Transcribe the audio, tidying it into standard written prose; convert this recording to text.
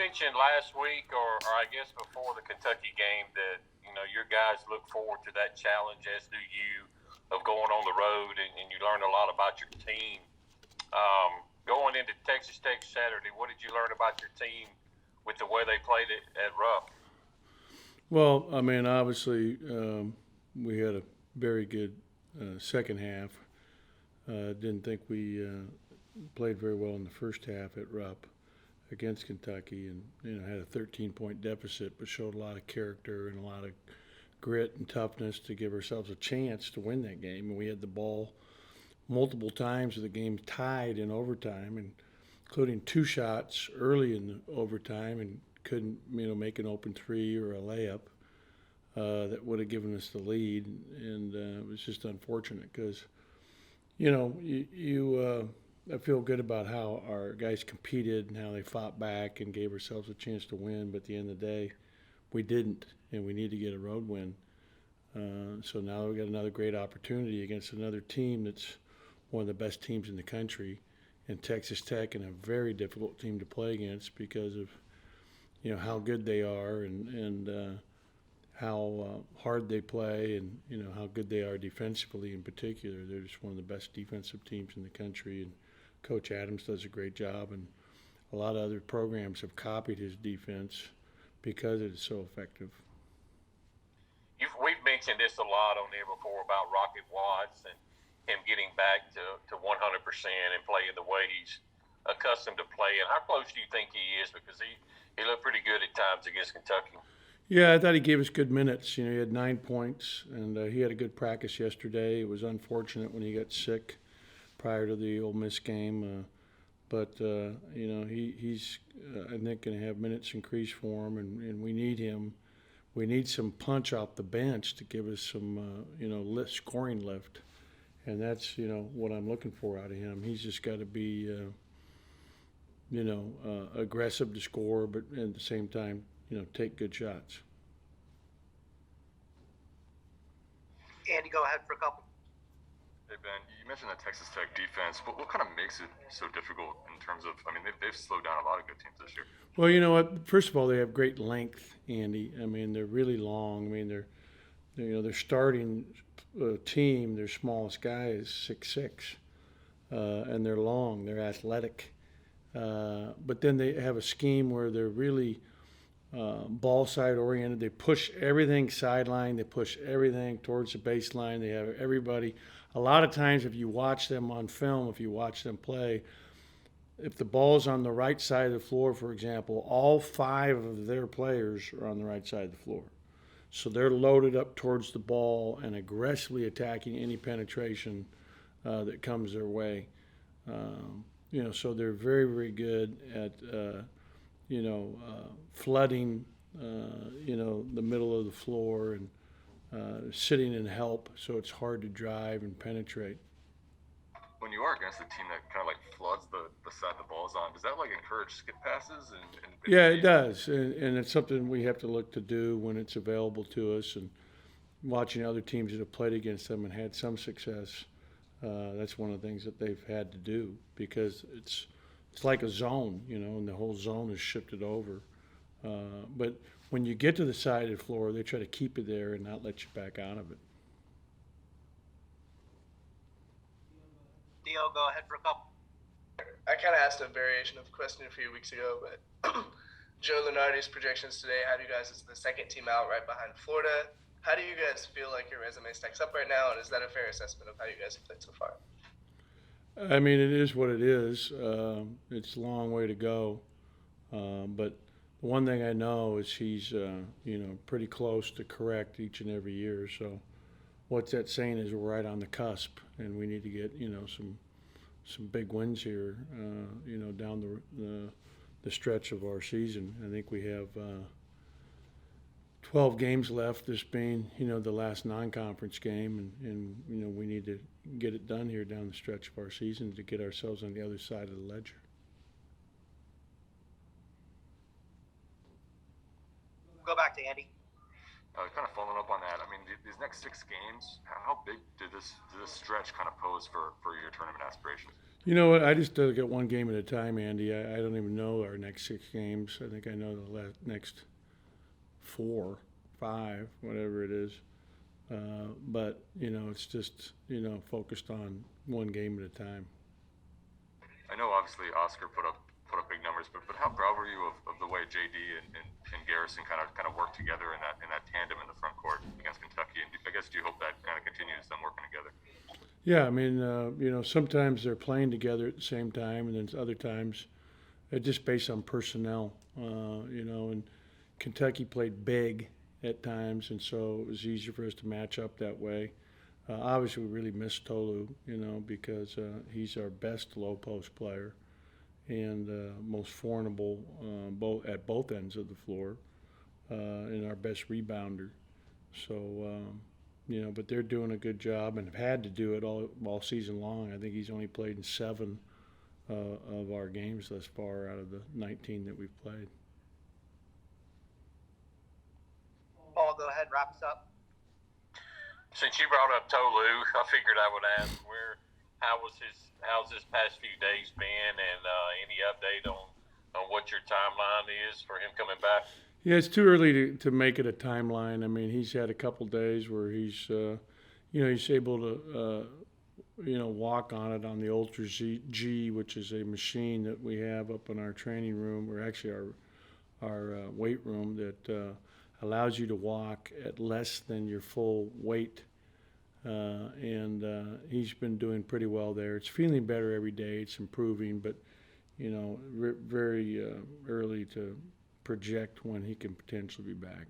mentioned last week, or I guess before the Kentucky game, that your guys look forward to that challenge, as do you, of going on the road, and you learn a lot about your team. Going into Texas Tech Saturday, what did you learn about your team with the way they played it at Rupp? Well, I mean, obviously, we had a very good second half. Didn't think we played very well in the first half at Rupp against Kentucky, and had a 13-point deficit, but showed a lot of character and a lot of grit and toughness to give ourselves a chance to win that game. And we had the ball multiple times. The game tied in overtime, and including two shots early in the overtime, and couldn't make an open three or a layup that would have given us the lead. And it was just unfortunate because I feel good about how our guys competed and how they fought back and gave ourselves a chance to win. But at the end of the day, we didn't, and we need to get a road win. So now we've got another great opportunity against another team that's one of the best teams in the country, and Texas Tech, and a very difficult team to play against because of how good they are, and how hard they play, and how good they are defensively in particular. They're just one of the best defensive teams in the country, and Coach Adams does a great job, and a lot of other programs have copied his defense because it is so effective. We've mentioned this a lot on there before about Rocket Watts and him getting back to 100% and playing the way he's accustomed to playing. How close do you think he is? Because he looked pretty good at times against Kentucky. Yeah, I thought he gave us good minutes. He had 9 points, and he had a good practice yesterday. It was unfortunate when he got sick prior to the Ole Miss game, but he's I think going to have minutes increase for him, and we need him. We need some punch off the bench to give us some scoring lift, and that's what I'm looking for out of him. He's just got to be aggressive to score, but at the same time take good shots. Andy, go ahead for a couple. Hey, Ben, you mentioned the Texas Tech defense. What kind of makes it so difficult in terms of, I mean, they've slowed down a lot of good teams this year. Well, you know what? First of all, they have great length, Andy. I mean, they're really long. I mean, they're starting team, their smallest guy is 6'6", and they're long. They're athletic. But then they have a scheme where they're really ball side oriented. They push everything sideline. They push everything towards the baseline. They have everybody. A lot of times, if you watch them on film, if you watch them play, if the ball's on the right side of the floor, for example, all 5 of their players are on the right side of the floor. So they're loaded up towards the ball and aggressively attacking any penetration that comes their way. So they're very, very good at flooding, the middle of the floor, and sitting in help, so it's hard to drive and penetrate. When you are against a team that kind of like floods the side the ball's on, does that like encourage skip passes? Yeah, it does, and it's something we have to look to do when it's available to us. And watching other teams that have played against them and had some success, that's one of the things that they've had to do, because it's like a zone, and the whole zone is shifted over. But when you get to the side of the floor, they try to keep you there and not let you back out of it. Theo, go ahead for a couple. I kind of asked a variation of the question a few weeks ago, but Joe Lunardi's projections today had you guys as the second team out, right behind Florida. How do you guys feel like your resume stacks up right now, and is that a fair assessment of how you guys have played so far? I mean, it is what it is. It's a long way to go, but the one thing I know is he's pretty close to correct each and every year. So what that's saying is we're right on the cusp, and we need to get some big wins here, down the stretch of our season. I think we have 12 games left, this being the last non-conference game, and we need to get it done here down the stretch of our season to get ourselves on the other side of the ledger. Go back to Andy. Kind of following up on that, I mean, these next 6 games, how big did this stretch kind of pose for your tournament aspirations? You know what? I just look at one game at a time, Andy. I don't even know our next 6 games. I think I know the next 4, 5, whatever it is. But it's just focused on one game at a time. I know obviously Oscar put up big numbers, but how proud were you of the way JD and Garrison kind of worked together in that tandem in the front court against Kentucky? And I guess do you hope that kind of continues them working together? Yeah, I mean, sometimes they're playing together at the same time, and then other times it's just based on personnel. And Kentucky played big at times, and so it was easier for us to match up that way. Obviously, we really miss Tolu, because he's our best low post player and most formidable at both ends of the floor, and our best rebounder. So, but they're doing a good job and have had to do it all season long. I think he's only played in 7 of our games thus far out of the 19 that we've played. Paul, go ahead, wrap us up. Since you brought up Tolu, I figured I would ask how's this past few days been, and any update on what your timeline is for him coming back? Yeah, it's too early to make it a timeline. I mean, he's had a couple days where he's able to, walk on it on the Ultra G, which is a machine that we have up in our training room, or actually our weight room, that allows you to walk at less than your full weight. And he's been doing pretty well there. It's feeling better every day. It's improving, but, very early to project when he can potentially be back.